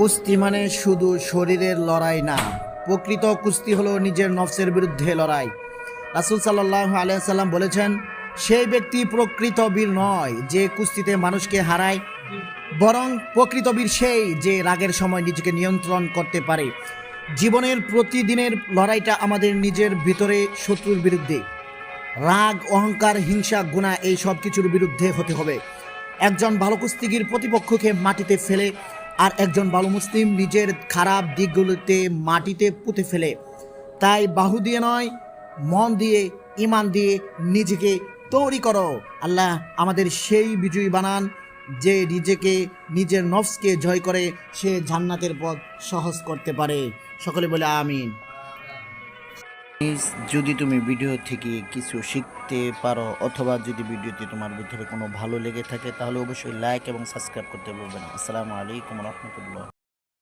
কুস্তি মানে শুধু শরীরের লড়াই না, প্রকৃত কুস্তি হলো নিজের নফসের বিরুদ্ধে লড়াই। রাসূল সাল্লাল্লাহু আলাইহি সাল্লাম বলেছেন, সেই ব্যক্তি প্রকৃত বীর নয় যে কুস্তিতে মানুষকে হারায়, বরং প্রকৃত বীর সেই যে রাগের সময় নিজেকে নিয়ন্ত্রণ করতে পারে। জীবনের প্রতিদিনের লড়াইটা আমাদের নিজের ভিতরে শত্রুর বিরুদ্ধে। রাগ, অহংকার, হিংসা, গুনাহ এই সব কিছুর বিরুদ্ধে হতে হবে। একজন ভালো কুস্তিগির প্রতিপক্ষকে মাটিতে ফেলে, আর একজন ভালো মুসলিম নিজের খারাপ দিকগুলোতে মাটিতে পুঁতে ফেলে। তাই বাহু দিয়ে নয়, মন দিয়ে, ইমান দিয়ে নিজেকে তৈরি করো। আল্লাহ আমাদের সেই বিজয়ী বানান যে নিজেকে, নিজের নফসকে জয় করে সে জান্নাতের পথ সহজ করতে পারে। সকলে বলে আমিন। যদি তুমি ভিডিও থেকে কিছু শিখতে পারো অথবা যদি ভিডিওটি তোমার ভিতরে কোনো ভালো লেগে থাকে তাহলে অবশ্যই লাইক এবং সাবস্ক্রাইব করতে ভুলবে না। আসসালামু আলাইকুম রহমতুল্লাহ।